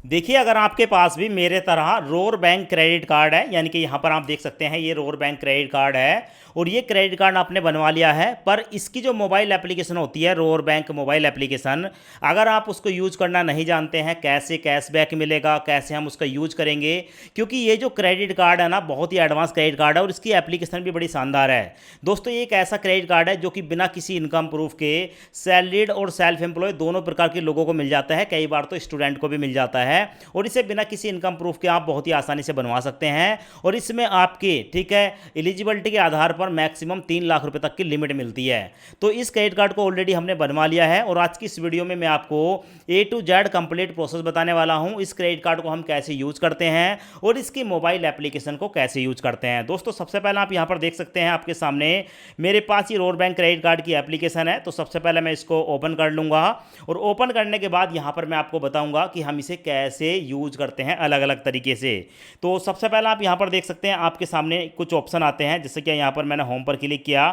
देखिए, अगर आपके पास भी मेरे तरह रोर बैंक क्रेडिट कार्ड है, यानी कि यहाँ पर आप देख सकते हैं ये रोर बैंक क्रेडिट कार्ड है और ये क्रेडिट कार्ड आपने बनवा लिया है, पर इसकी जो मोबाइल एप्लीकेशन होती है रोर बैंक मोबाइल एप्लीकेशन, अगर आप उसको यूज करना नहीं जानते हैं, कैसे कैशबैक मिलेगा, कैसे हम उसका यूज करेंगे, क्योंकि ये जो क्रेडिट कार्ड है ना बहुत ही एडवांस क्रेडिट कार्ड है और इसकी एप्लीकेशन भी बड़ी शानदार है। दोस्तों, ये एक ऐसा क्रेडिट कार्ड है जो कि बिना किसी इनकम प्रूफ के सैलरीड और सेल्फ एम्प्लॉय दोनों प्रकार के लोगों को मिल जाता है, कई बार तो स्टूडेंट को भी मिल जाता है। और इसे बिना किसी इनकम प्रूफ के आप बहुत ही आसानी से बनवा सकते हैं और इसमें आपके ठीक है एलिजिबिलिटी के आधार पर मैक्सिमम 3 लाख रुपए तक की लिमिट मिलती है। तो इस क्रेडिट कार्ड को ऑलरेडी हमने बनवा लिया है और आज की इस वीडियो में मैं आपको ए टू जेड कंप्लीट प्रोसेस बताने वाला हूं, इस क्रेडिट कार्ड को हम कैसे यूज करते हैं और इसकी मोबाइल एप्लीकेशन को कैसे यूज करते हैं। दोस्तों, सबसे पहले आप यहां पर देख सकते हैं आपके सामने मेरे पास ये रोर बैंक क्रेडिट कार्ड की एप्लीकेशन है। तो सबसे पहले मैं इसको ओपन कर लूंगा और ओपन करने के बाद यहां पर मैं आपको बताऊंगा कि हम इसे कैसे यूज करते हैं अलग अलग तरीके से। तो सबसे पहले आप यहां पर देख सकते हैं आपके सामने कुछ ऑप्शन आते हैं, जैसे कि यहां पर मैंने होम पर क्लिक किया।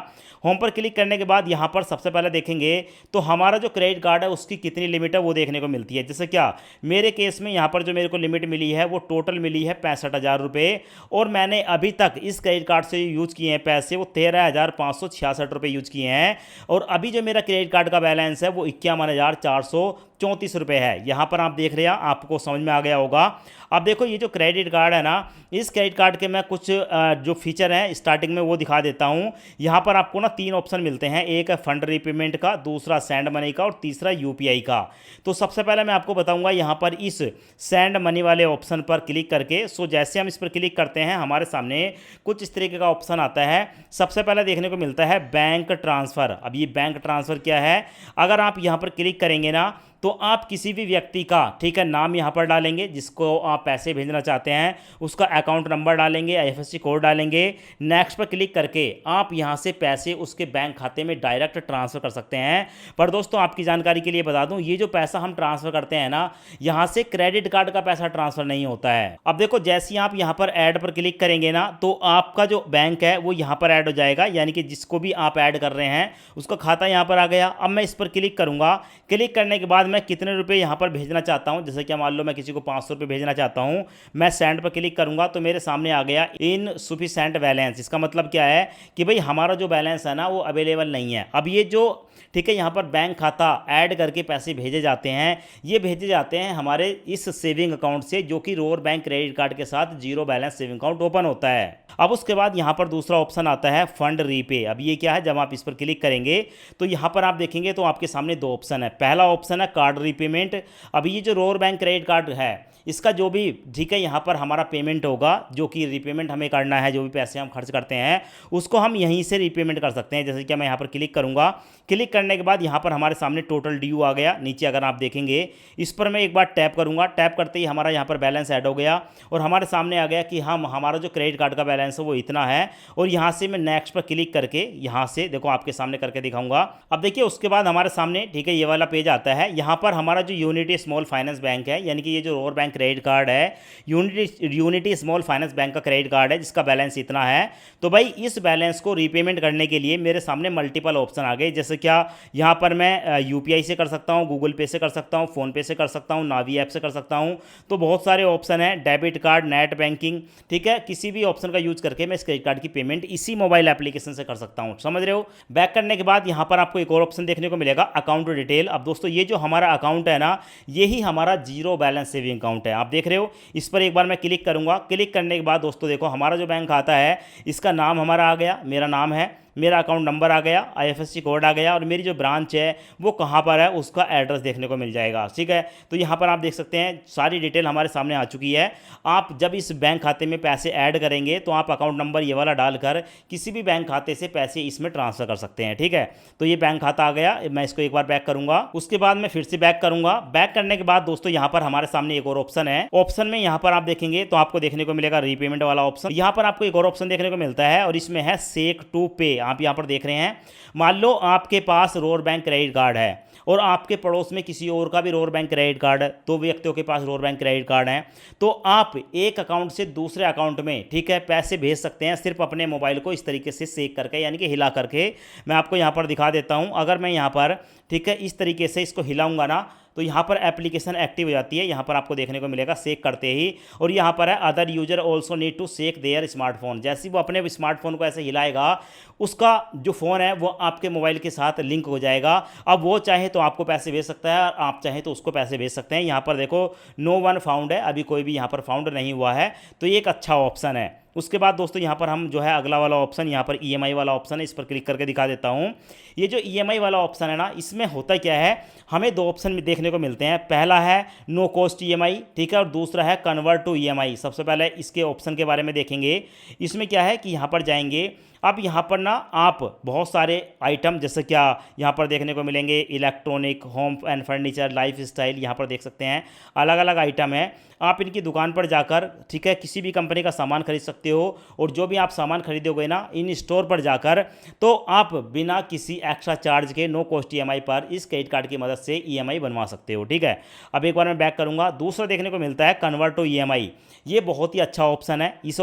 होम पर क्लिक करने के बाद यहां पर सबसे पहले देखेंगे तो हमारा जो क्रेडिट कार्ड है उसकी कितनी लिमिट है वो देखने को मिलती है। जैसे क्या मेरे केस में यहां पर जो मेरे को लिमिट मिली है वो टोटल मिली है 65,000 रुपये और मैंने अभी तक इस क्रेडिट कार्ड से यूज किए हैं पैसे वो 13,566 रुपये यूज किए हैं और अभी जो मेरा क्रेडिट कार्ड का बैलेंस है वो 51,434 रुपये है। यहाँ पर आप देख रहे हैं, आपको समझ में आ गया होगा। अब देखो, ये जो क्रेडिट कार्ड है ना, इस क्रेडिट कार्ड के मैं कुछ जो फीचर हैं स्टार्टिंग में वो दिखा देता हूँ। यहाँ पर आपको ना 3 ऑप्शन मिलते हैं, एक है फंड रीपेमेंट का, दूसरा सेंड मनी का और तीसरा यूपीआई का। तो सबसे पहले मैं आपको बताऊंगा यहाँ पर इस सेंड मनी वाले ऑप्शन पर क्लिक करके। जैसे हम इस पर क्लिक करते हैं हमारे सामने कुछ इस तरीके का ऑप्शन आता है। सबसे पहले देखने को मिलता है बैंक ट्रांसफ़र। अब ये बैंक ट्रांसफ़र क्या है, अगर आप यहाँ पर क्लिक करेंगे ना तो आप किसी भी व्यक्ति का ठीक है नाम यहाँ पर डालेंगे जिसको आप पैसे भेजना चाहते हैं, उसका अकाउंट नंबर डालेंगे, आईएफएससी कोड डालेंगे। नेक्स्ट पर क्लिक करके आप यहाँ से पैसे उसके बैंक खाते में डायरेक्ट ट्रांसफ़र कर सकते हैं। पर दोस्तों, आपकी जानकारी के लिए बता दूं, ये जो पैसा हम ट्रांसफ़र करते हैं ना, यहाँ से क्रेडिट कार्ड का पैसा ट्रांसफ़र नहीं होता है। अब देखो, जैसे ही आप यहाँ पर ऐड पर क्लिक करेंगे ना तो आपका जो बैंक है वो यहाँ पर ऐड हो जाएगा, यानी कि जिसको भी आप ऐड कर रहे हैं उसका खाता यहाँ पर आ गया। अब मैं इस पर क्लिक करूँगा। क्लिक करने के बाद मैं कितने रुपए यहाँ पर भेजना चाहता हूँ, जैसे कि मान लो मैं किसी को 500 रुपये भेजना चाहता हूँ, मैं सेंड पर क्लिक करूँगा तो मेरे सामने आ गया इनसफिशिएंट बैलेंस। इसका मतलब क्या है कि भाई हमारा जो बैलेंस है ना वो अवेलेबल नहीं है। अब ये जो ठीक है यहाँ पर बैंक खाता ऐड करके पैसे भेजे जाते हैं, ये भेजे जाते हैं हमारे इस सेविंग अकाउंट से जो कि रोर बैंक क्रेडिट कार्ड के साथ zero balance saving account open होता है। अब उसके बाद यहाँ पर दूसरा ऑप्शन आता है फंड रीपे। अब ये क्या है, जब आप इस पर क्लिक करेंगे तो यहाँ पर आप देखेंगे तो आपके सामने 2 ऑप्शन है। पहला ऑप्शन है कार्ड रीपेमेंट। अब ये जो रोर बैंक क्रेडिट कार्ड है इसका जो भी ठीक है यहाँ पर हमारा पेमेंट होगा, जो कि रिपेमेंट हमें करना है, जो भी पैसे हम खर्च करते हैं उसको हम यहीं से रिपेमेंट कर सकते हैं। जैसे कि मैं यहाँ पर क्लिक करूँगा, क्लिक करने के बाद यहाँ पर हमारे सामने टोटल ड्यू आ गया। नीचे अगर आप देखेंगे इस पर मैं एक बार टैप करूँगा, टैप करते ही हमारा यहाँ पर बैलेंस ऐड हो गया और हमारे सामने आ गया कि हम हमारा जो क्रेडिट कार्ड का बैलेंस है वो इतना है। और यहाँ से मैं नेक्स्ट पर क्लिक करके यहाँ से देखो आपके सामने करके दिखाऊंगा। अब देखिए, उसके बाद हमारे सामने ठीक है ये वाला पेज आता है। यहाँ पर हमारा जो यूनिटी स्मॉल फाइनेंस बैंक है, यानी कि ये जो रोर बैंक क्रेडिट कार्ड है यूनिटी स्मॉल फाइनेंस बैंक का क्रेडिट कार्ड है जिसका बैलेंस इतना है। तो भाई इस बैलेंस को रीपेमेंट करने के लिए मेरे सामने मल्टीपल ऑप्शन आ गए। जैसे क्या यहाँ पर मैं यूपीआई से कर सकता हूँ, गूगल पे से कर सकता हूँ, फ़ोन पे से कर सकता हूँ, नावी ऐप से कर सकता हूँ। तो बहुत सारे ऑप्शन हैं, डेबिट कार्ड, नेट बैंकिंग, ठीक है, किसी भी ऑप्शन का यूज करके मैं इस क्रेडिट कार्ड की पेमेंट इसी मोबाइल एप्लीकेशन से कर सकता हूँ। समझ रहे हो। बैक करने के बाद यहाँ पर आपको एक और ऑप्शन देखने को मिलेगा अकाउंट डिटेल। अब दोस्तों, ये जो हमारा अकाउंट है ना, यही हमारा जीरो बैलेंस सेविंग अकाउंट है। आप देख रहे हो, इस पर एक बार मैं क्लिक करूंगा। क्लिक करने के बाद दोस्तों देखो हमारा जो बैंक खाता है इसका नाम हमारा आ गया, मेरा नाम है, मेरा अकाउंट नंबर आ गया, आईएफएससी कोड आ गया और मेरी जो ब्रांच है वो कहाँ पर है उसका एड्रेस देखने को मिल जाएगा। ठीक है, तो यहाँ पर आप देख सकते हैं सारी डिटेल हमारे सामने आ चुकी है। आप जब इस बैंक खाते में पैसे ऐड करेंगे तो आप अकाउंट नंबर ये वाला डालकर किसी भी बैंक खाते से पैसे इसमें ट्रांसफ़र कर सकते हैं। ठीक है, तो ये बैंक खाता आ गया। मैं इसको एक बार बैक करूँगा, उसके बाद मैं फिर से बैक करूँगा। बैक करने के बाद दोस्तों यहाँ पर हमारे सामने एक और ऑप्शन है। ऑप्शन में यहाँ पर आप देखेंगे तो आपको देखने को मिलेगा रीपेमेंट वाला ऑप्शन। यहाँ पर आपको एक और ऑप्शन देखने को मिलता है और इसमें है सेक टू पे। आप यहाँ पर देख रहे हैं, मान लो आपके पास रोर बैंक क्रेडिट कार्ड है और आपके पड़ोस में किसी और का भी रोर बैंक क्रेडिट कार्ड है, 2 व्यक्तियों के पास रोर बैंक क्रेडिट कार्ड है, तो आप एक अकाउंट से दूसरे अकाउंट में ठीक है पैसे भेज सकते हैं सिर्फ अपने मोबाइल को इस तरीके से शेक करके, यानी कि हिला करके। मैं आपको यहाँ पर दिखा देता हूँ। अगर मैं यहाँ पर ठीक है इस तरीके से इसको हिलाऊंगा ना तो यहाँ पर एप्लीकेशन एक्टिव हो जाती है, यहाँ पर आपको देखने को मिलेगा सेक करते ही। और यहाँ पर है other user also need to sec their smartphone. जैसे ही वो अपने स्मार्टफोन को ऐसे हिलाएगा, उसका जो फ़ोन है वो आपके मोबाइल के साथ लिंक हो जाएगा। अब वो चाहे तो आपको पैसे भेज सकता है और आप चाहे तो उसको पैसे भेज सकते हैं। यहाँ पर देखो नो वन फाउंड है, अभी कोई भी यहाँ पर फाउंड नहीं हुआ है, तो ये एक अच्छा ऑप्शन है। उसके बाद दोस्तों यहाँ पर हम जो है अगला वाला ऑप्शन, यहाँ पर ईएमआई वाला ऑप्शन है, इस पर क्लिक करके दिखा देता हूँ। ये जो ईएमआई वाला ऑप्शन है ना, इसमें होता क्या है, हमें दो ऑप्शन देखने को मिलते हैं। पहला है नो कॉस्ट ईएमआई, ठीक है, और दूसरा है कन्वर्ट टू ईएमआई। सबसे पहले इसके ऑप्शन के बारे में देखेंगे। इसमें क्या है कि यहाँ पर जाएंगे, अब यहाँ पर ना आप बहुत सारे आइटम जैसे क्या यहाँ पर देखने को मिलेंगे, electronic, home and furniture, life style, यहाँ पर देख सकते हैं अलग अलग आइटम है। आप इनकी दुकान पर जाकर, ठीक है, किसी भी कंपनी का सामान खरीद सकते हो। और जो भी आप सामान खरीदोगे ना इन स्टोर पर जाकर, तो आप बिना किसी एक्स्ट्रा चार्ज के नो कॉस्ट ईएमआई पर इस क्रेडिट कार्ड की मदद से ईएमआई बनवा सकते हो, ठीक है। अब एक बार मैं बैक करूँगा। दूसरा देखने को मिलता है कन्वर्ट टू ईएमआई। ये बहुत ही अच्छा ऑप्शन है। इस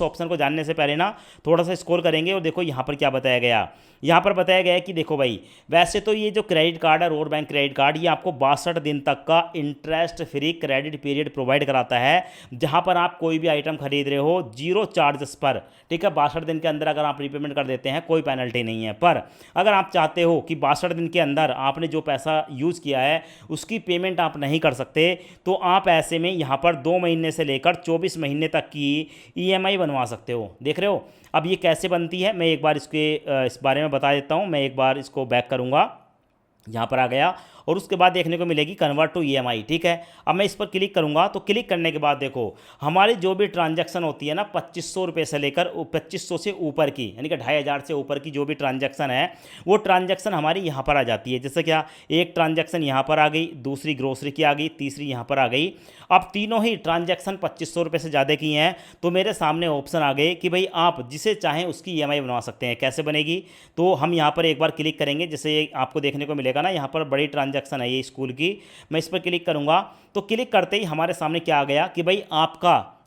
ऑप्शन को जानने से पहले ना थोड़ा सा स्क्रॉल करेंगे और देखो यहाँ पर क्या बताया गया। यहाँ पर बताया गया है कि देखो भाई, वैसे तो ये जो क्रेडिट कार्ड है, रोड बैंक क्रेडिट कार्ड, ये आपको 62 दिन तक का interest free credit period provide कराता है, जहाँ पर आप कोई भी आइटम खरीद रहे हो जीरो चार्जेस पर, ठीक है। 62 दिन के अंदर अगर आप रीपेमेंट कर देते हैं कोई पेनल्टी नहीं है। पर अगर आप चाहते हो कि 62 दिन के अंदर आपने जो पैसा यूज़ किया है उसकी पेमेंट आप नहीं कर सकते, तो आप ऐसे में यहाँ पर 2 महीने से लेकर 24 महीने तक की ईएमआई बनवा सकते हो। देख रहे हो अब ये कैसे बनती है, मैं एक बार इस बारे में बता देता हूँ। मैं एक बार इसको बैक करूँगा, यहाँ पर आ गया और उसके बाद देखने को मिलेगी कन्वर्ट टू ईएमआई, ठीक है। अब मैं इस पर क्लिक करूँगा, तो क्लिक करने के बाद देखो हमारी जो भी ट्रांजैक्शन होती है ना 2500 रुपये से लेकर 2500 से ऊपर की, यानी कि 2500 से ऊपर की जो भी ट्रांजैक्शन है वो ट्रांजैक्शन हमारी यहाँ पर आ जाती है। जैसे क्या, एक ट्रांजैक्शन यहाँ पर आ गई, दूसरी ग्रोसरी की आ गई, तीसरी यहाँ पर आ गई। अब तीनों ही ट्रांजैक्शन 2500 रुपये से ज़्यादा की हैं, तो मेरे सामने ऑप्शन आ गए कि भाई आप जिसे चाहें उसकी ईएमआई बनवा सकते हैं। कैसे बनेगी, तो हम यहाँ पर एक बार क्लिक करेंगे। जैसे आपको देखने को मिलेगा ना, यहाँ पर बड़ी ट्रांजैक्शन है ये स्कूल की, मैं इस पर क्लिक करूँगा, तो क्लिक करते ही हमारे सामने क्या आ गया कि भाई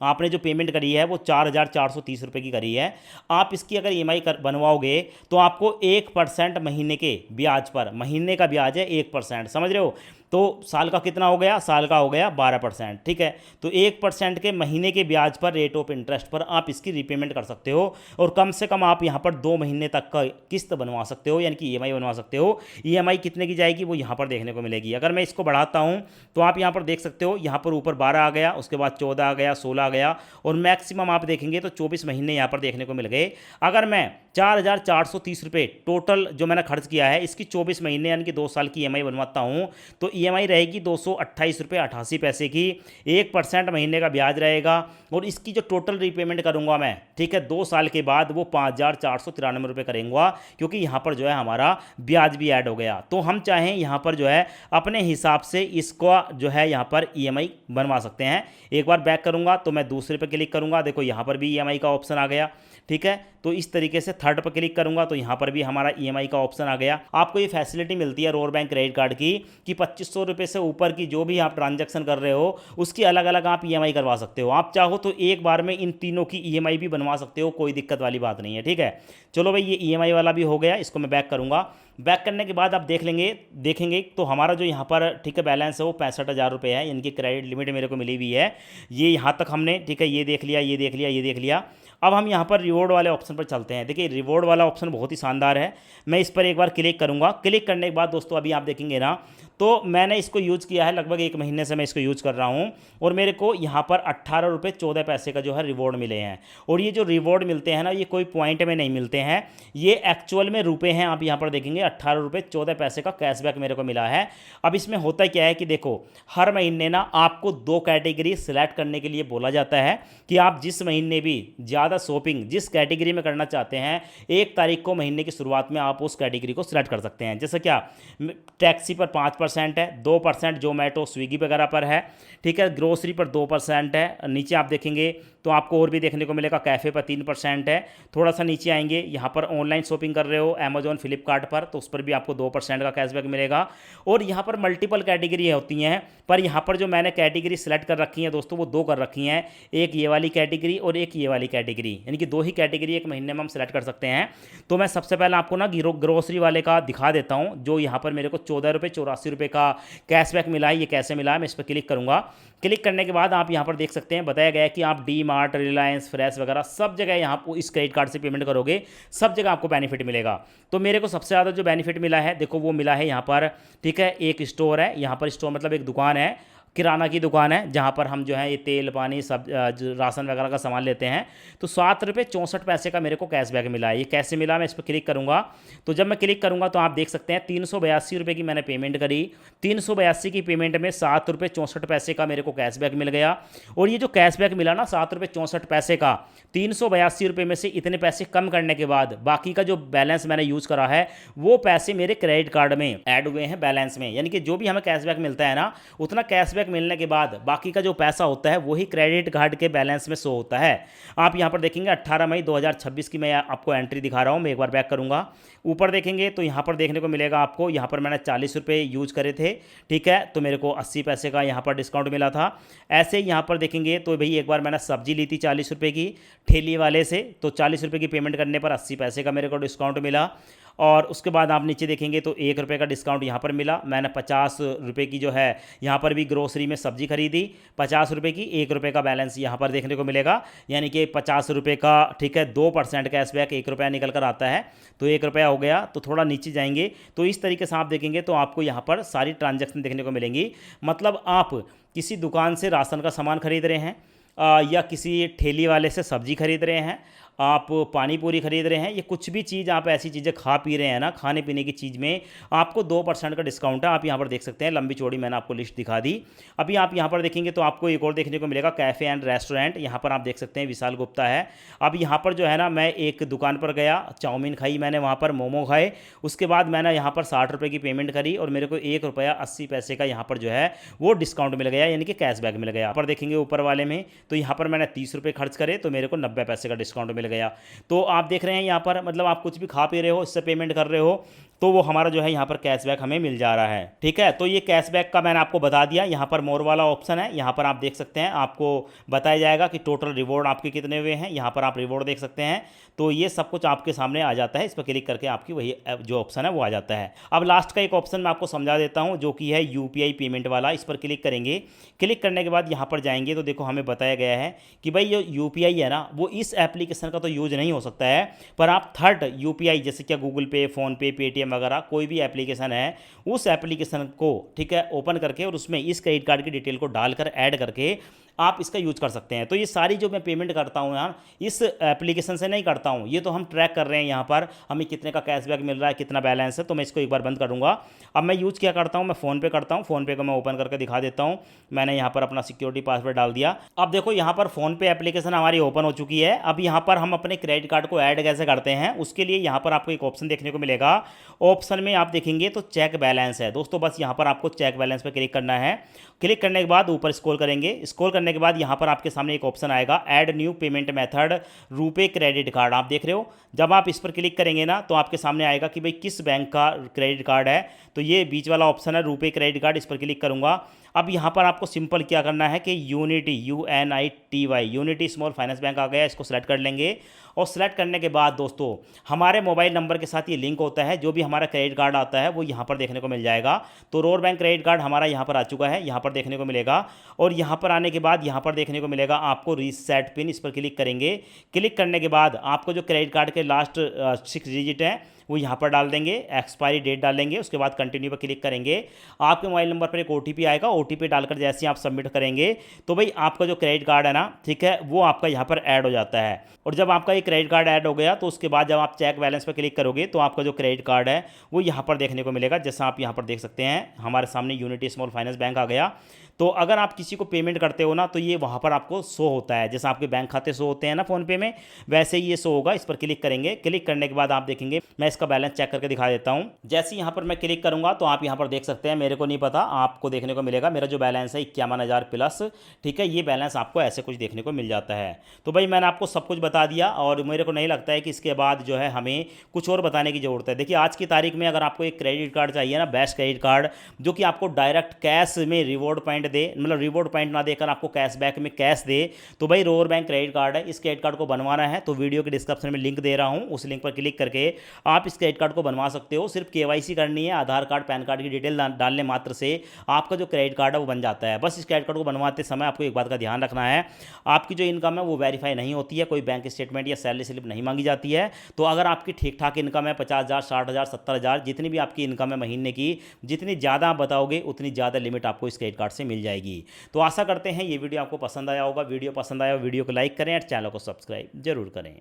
आपने जो पेमेंट करी है वो 4430 रुपये की करी है। आप इसकी अगर ईएमआई बनवाओगे तो आपको 1% महीने के ब्याज पर, महीने का ब्याज है 1%, समझ रहे हो। तो साल का कितना हो गया, साल का हो गया 12%, ठीक है। तो 1% के महीने के ब्याज पर, रेट ऑफ इंटरेस्ट पर आप इसकी रीपेमेंट कर सकते हो। और कम से कम आप यहाँ पर 2 महीने तक का किस्त बनवा सकते हो, यानी कि ईएमआई बनवा सकते हो। ईएमआई कितने की जाएगी वो यहाँ पर देखने को मिलेगी। अगर मैं इसको बढ़ाता हूँ तो आप यहाँ पर देख सकते हो, यहाँ पर ऊपर 12 आ गया, उसके बाद 14 आ गया, 16 आ गया, और मैक्सिमम आप देखेंगे तो 24 महीने यहाँ पर देखने को मिल गए। अगर मैं 4430 रुपये टोटल जो मैंने खर्च किया है, इसकी 24 महीने यानी कि 2 साल की ईएमआई बनवाता हूँ, तो ईएमआई रहेगी 228 रुपये 88 पैसे की। 1% महीने का ब्याज रहेगा, और इसकी जो टोटल रीपेमेंट करूँगा मैं, ठीक है, 2 साल के बाद वो 5493 रुपये करेंगे, क्योंकि यहाँ पर जो है हमारा ब्याज भी ऐड हो गया। तो हम चाहें यहाँ पर जो है अपने हिसाब से इसको जो है यहाँ पर ईएमआई बनवा सकते हैं। एक बार बैक करूँगा तो मैं दूसरे पर क्लिक करूँगा, देखो यहाँ पर भी ईएमआई का ऑप्शन आ गया, ठीक है। तो इस तरीके से थर्ड पर क्लिक करूंगा तो यहाँ पर भी हमारा ईएमआई का ऑप्शन आ गया। आपको ये फैसिलिटी मिलती है रोड बैंक क्रेडिट कार्ड की कि 2500 रुपये से ऊपर की जो भी आप ट्रांजैक्शन कर रहे हो उसकी अलग अलग आप ईएमआई करवा सकते हो। आप चाहो तो एक बार में इन तीनों की ईएमआई भी बनवा सकते हो, कोई दिक्कत वाली बात नहीं है, ठीक है। चलो भाई, ये ईएमआई वाला भी हो गया, इसको मैं बैक करूँगा। बैक करने के बाद आप देखेंगे तो हमारा जो यहाँ पर, ठीक है, बैलेंस है वो 65,000 रुपये है, इनकी क्रेडिट लिमिट मेरे को मिली हुई है। ये यहाँ तक हमने, ठीक है, ये देख लिया, ये देख लिया, ये देख लिया। अब हम यहाँ पर रिवॉर्ड वाले ऑप्शन पर चलते हैं। देखिए, रिवॉर्ड वाला ऑप्शन बहुत ही शानदार है। मैं इस पर एक बार क्लिक करूँगा। क्लिक करने के बाद दोस्तों अभी आप देखेंगे ना, तो मैंने इसको यूज़ किया है, लगभग 1 महीने से मैं इसको यूज़ कर रहा हूँ, और मेरे को यहाँ पर 18 रुपये 14 पैसे का जो है रिवॉर्ड मिले हैं। और ये जो रिवॉर्ड मिलते हैं ना, ये कोई पॉइंट में नहीं मिलते हैं, ये एक्चुअल में रुपये हैं। आप यहाँ पर देखेंगे 18 रुपये 14 पैसे का कैशबैक मेरे को मिला है। अब इसमें होता क्या है कि देखो, हर महीने ना आपको 2 कैटेगरी सिलेक्ट करने के लिए बोला जाता है कि आप जिस महीने भी ज़्यादा शॉपिंग जिस कैटेगरी में करना चाहते हैं, 1 तारीख को महीने की शुरुआत में आप उस कैटेगरी को सिलेक्ट कर सकते हैं। जैसे क्या, टैक्सी पर 5% है, 2% जोमेटो स्विगी वगैरह पर है, ठीक है, ग्रोसरी पर 2% है। नीचे आप देखेंगे तो आपको और भी देखने को मिलेगा, कैफ़े पर 3% है। थोड़ा सा नीचे आएंगे, यहाँ पर ऑनलाइन शॉपिंग कर रहे हो अमेजोन फ्लिपकार्ट पर, तो उस पर भी आपको 2% का कैशबैक मिलेगा। और यहाँ पर मल्टीपल कैटेगरी होती हैं, पर यहाँ पर जो मैंने कैटेगरी सेलेक्ट कर रखी है दोस्तों, वो 2 कर रखी हैं। एक ये वाली कैटेगरी और एक ये वाली कैटेगरी, यानी कि 2 ही कैटेगरी एक महीने में हम सेलेक्ट कर सकते हैं। तो मैं सबसे पहले आपको ना ग्रोसरी वाले का दिखा देता हूँ, जो यहाँ पर मेरे को 14 रुपये 84 रुपये का कैशबैक मिला है। ये कैसे मिला है, मैं इस पर क्लिक करूँगा। क्लिक करने के बाद आप यहाँ पर देख सकते हैं, बताया गया है कि आप डी मार्ट, रिलायंस फ्रेश वगैरह सब जगह यहाँ पर इस क्रेडिट कार्ड से पेमेंट करोगे, सब जगह आपको बेनिफिट मिलेगा। तो मेरे को सबसे ज़्यादा जो बेनिफिट मिला है, देखो वो मिला है यहाँ पर, ठीक है, एक स्टोर है यहाँ पर। स्टोर मतलब एक दुकान है, किराना की दुकान है, जहाँ पर हम जो है ये तेल पानी सब राशन वगैरह का सामान लेते हैं। तो 7 रुपये 64 पैसे का मेरे को कैशबैक मिला है। ये कैसे मिला, मैं इस पर क्लिक करूँगा। तो जब मैं क्लिक करूँगा तो आप देख सकते हैं 382 रुपये की मैंने पेमेंट करी। 382 की पेमेंट में 7 रुपये 64 पैसे का मेरे को कैशबैक मिल गया। और ये जो कैशबैक मिला ना 7 रुपये 64 पैसे का, 382 रुपये में से इतने पैसे कम करने के बाद बाकी का जो बैलेंस मैंने यूज़ करा है वो पैसे मेरे क्रेडिट कार्ड में ऐड हुए हैं बैलेंस में। यानी कि जो भी हमें कैशबैक मिलता है ना, उतना कैशबैक मिलने के बाद बाकी का जो पैसा होता है वही क्रेडिट कार्ड के बैलेंस में शो होता है। आप यहां पर देखेंगे 18 मई 2026 की मैं आपको एंट्री दिखा रहा हूं। मैं एक बार बैक करूंगा, ऊपर देखेंगे तो यहां पर देखने को मिलेगा आपको, यहां पर मैंने 40 रुपये यूज करे थे, ठीक है, तो मेरे को 80 पैसे का यहां पर डिस्काउंट मिला था। ऐसे यहां पर देखेंगे तो भाई एक बार मैंने सब्जी ली थी 40 रुपये की ठेली वाले से, तो 40 रुपये की पेमेंट करने पर 80 पैसे का मेरे को डिस्काउंट मिला। और उसके बाद आप नीचे देखेंगे तो 1 रुपये का डिस्काउंट यहाँ पर मिला। मैंने 50 रुपये की जो है यहाँ पर भी ग्रोसरी में सब्जी खरीदी, 50 रुपये की, 1 रुपये का बैलेंस यहाँ पर देखने को मिलेगा। यानी कि 50 रुपये का, ठीक है, 2% कैशबैक, 1 रुपया निकल कर आता है, तो 1 रुपया हो गया। तो थोड़ा नीचे जाएंगे तो इस तरीके से आप देखेंगे तो आपको यहाँ पर सारी ट्रांजैक्शन देखने को मिलेंगी। मतलब आप किसी दुकान से राशन का सामान खरीद रहे हैं, या किसी ठेली वाले से सब्जी खरीद रहे हैं, आप पानी पूरी खरीद रहे हैं, ये कुछ भी चीज़ आप ऐसी चीज़ें खा पी रहे हैं ना, खाने पीने की चीज़ में आपको 2% का डिस्काउंट है। आप यहाँ पर देख सकते हैं, लंबी चौड़ी मैंने आपको लिस्ट दिखा दी। अभी आप यहाँ पर देखेंगे तो आपको एक और देखने को मिलेगा, कैफ़े एंड रेस्टोरेंट। यहाँ पर आप देख सकते हैं विशाल गुप्ता है। अब यहाँ पर जो है ना, मैं एक दुकान पर गया, चाउमीन खाई मैंने, वहाँ पर मोमो खाए, उसके बाद मैंने यहाँ पर 60 रुपये की पेमेंट करी और मेरे को 1 रुपया 80 पैसे का यहाँ पर जो है वो डिस्काउंट मिल गया, यानी कि कैशबैक मिल गया। यहाँ पर देखेंगे ऊपर वाले में तो यहाँ पर मैंने 30 रुपये खर्च करे तो मेरे को 90 पैसे का डिस्काउंट मिल गया। तो आप देख रहे हैं यहाँ पर, मतलब आप कुछ भी खा पी रहे हो, इससे पेमेंट कर रहे हो, तो वो हमारा जो है यहाँ पर कैशबैक हमें मिल जा रहा है, ठीक है। तो ये कैशबैक का मैंने आपको बता दिया। यहाँ पर मोर वाला ऑप्शन है, यहाँ पर आप देख सकते हैं, आपको बताया जाएगा कि टोटल रिवॉर्ड आपके कितने हुए हैं। यहाँ पर आप रिवॉर्ड देख सकते हैं, तो ये सब कुछ आपके सामने आ जाता है। इस पर क्लिक करके आपकी वही जो ऑप्शन है वो आ जाता है। अब लास्ट का एक ऑप्शन मैं आपको समझा देता हूँ, जो कि है UPI पेमेंट वाला। इस पर क्लिक करेंगे, क्लिक करने के बाद यहाँ पर जाएंगे तो देखो हमें बताया गया है कि भाई जो UPI है ना, वो इस एप्लीकेशन का तो यूज नहीं हो सकता है, पर आप थर्ड UPI जैसे क्या गूगल पे, फ़ोनपे, पेटीएम वगैरह कोई भी एप्लीकेशन है, उस एप्लीकेशन को, ठीक है, ओपन करके और उसमें इस क्रेडिट कार्ड की डिटेल को डालकर ऐड करके आप इसका यूज कर सकते हैं। तो ये सारी जो मैं पेमेंट करता हूँ यार, इस एप्लीकेशन से नहीं करता हूँ, ये तो हम ट्रैक कर रहे हैं यहाँ पर हमें कितने का कैशबैक मिल रहा है, कितना बैलेंस है। तो मैं इसको एक बार बंद करूँगा। अब मैं यूज़ क्या करता हूँ, मैं फ़ोनपे करता हूँ। फ़ोनपे को मैं ओपन करके दिखा देता हूँ। मैंने यहाँ पर अपना सिक्योरिटी पासवर्ड डाल दिया। अब देखो यहाँ पर फ़ोनपे एप्लीकेशन हमारी ओपन हो चुकी है। अब यहाँ पर हम अपने क्रेडिट कार्ड को ऐड कैसे करते हैं, उसके लिए यहाँ पर आपको एक ऑप्शन देखने को मिलेगा। ऑप्शन में आप देखेंगे तो चेक बैलेंस है दोस्तों, बस यहाँ पर आपको चेक बैलेंस पर क्लिक करना है। क्लिक करने के बाद ऊपर स्क्रॉल करेंगे, स्क्रॉल करने के बाद यहाँ पर आपके सामने एक ऑप्शन आएगा, add new payment method RuPay credit card. आप देख रहे हो, जब आप इस पर क्लिक करेंगे ना तो आपके सामने आएगा कि भाई किस बैंक का क्रेडिट कार्ड है। तो ये बीच वाला ऑप्शन है रुपे क्रेडिट कार्ड, इस पर क्लिक करूंगा। अब यहाँ पर आपको सिंपल क्या करना है कि Unity, UNITY, Unity small finance bank आ गया, इसको सेलेक्ट कर लेंगे। और सेलेक्ट करने के बाद दोस्तों हमारे मोबाइल नंबर के साथ ये लिंक होता है, जो भी हमारा क्रेडिट कार्ड आता है वो यहाँ पर देखने को मिल जाएगा। तो रोर बैंक क्रेडिट कार्ड हमारा यहाँ पर आ चुका है, यहाँ पर देखने को मिलेगा। और यहाँ पर आने के बाद यहाँ पर देखने को मिलेगा आपको रीसेट पिन, इस पर क्लिक करेंगे। क्लिक करने के बाद आपको जो क्रेडिट कार्ड के लास्ट 6 डिजिट हैं वो यहाँ पर डाल देंगे, एक्सपायरी डेट डालेंगे, उसके बाद कंटिन्यू पर क्लिक करेंगे। आपके मोबाइल नंबर पर एक OTP आएगा, OTP डालकर जैसे ही आप सबमिट करेंगे तो भाई आपका जो क्रेडिट कार्ड है ना, ठीक है, वो आपका यहाँ पर ऐड हो जाता है। और जब आपका ये क्रेडिट कार्ड ऐड हो गया तो उसके बाद जब आप चेक बैलेंस पर क्लिक करोगे तो आपका जो क्रेडिट कार्ड है वो यहाँ पर देखने को मिलेगा। जैसा आप यहाँ पर देख सकते हैं, हमारे सामने यूनिटी स्मॉल फाइनेंस बैंक आ गया। तो अगर आप किसी को पेमेंट करते हो ना तो ये वहाँ पर आपको शो होता है, जैसा आपके बैंक खाते शो होते हैं ना फ़ोनपे में, वैसे ही ये शो होगा। इस पर क्लिक करेंगे, क्लिक करने के बाद आप देखेंगे, मैं इसका बैलेंस चेक करके दिखा देता हूँ। जैसे यहाँ पर मैं क्लिक करूँगा तो आप यहाँ पर देख सकते हैं, मेरे को नहीं पता, आपको देखने को मिलेगा मेरा जो बैलेंस है 51,000 प्लस, ठीक है, ये बैलेंस आपको ऐसे कुछ देखने को मिल जाता है। तो भाई मैंने आपको सब कुछ बता दिया और मेरे को नहीं लगता है कि इसके बाद जो है हमें कुछ और बताने की ज़रूरत है। देखिए आज की तारीख में अगर आपको एक क्रेडिट कार्ड चाहिए ना, बेस्ट क्रेडिट कार्ड, जो कि आपको डायरेक्ट कैश में रिवॉर्ड पॉइंट पॉइंट दे, मतलब रिवॉर्ड पॉइंट ना देकर आपको कैशबैक में कैश दे, तो भाई रोअर बैंक क्रेडिट कार्ड है। इस क्रेडिट कार्ड को बनवाना है तो वीडियो के डिस्क्रिप्शन में लिंक दे रहा हूँ, उस लिंक पर क्लिक करके आप इस क्रेडिट कार्ड को बनवा सकते हो। सिर्फ केवाईसी करनी है, आधार कार्ड पैन कार्ड की डिटेल डालने मात्र से आपका जो क्रेडिट कार्ड है वो बन जाता है। बस इस क्रेडिट कार्ड को बनवाते समय आपको एक बात का ध्यान रखना है, आपकी जो इनकम है वो वेरीफाई नहीं होती है, कोई बैंक स्टेटमेंट या सैलरी स्लिप नहीं मांगी जाती है। तो अगर आपकी ठीक ठाक इनकम है 50,000, 60,000, 70,000, जितनी भी आपकी इनकम है महीने की, जितनी ज़्यादा आप बताओगे उतनी ज़्यादा लिमिट आपको इस क्रेडिट कार्ड से मिल जाएगी। तो आशा करते हैं ये वीडियो आपको पसंद आया होगा। वीडियो पसंद आया वीडियो को लाइक करें और चैनल को सब्सक्राइब जरूर करें।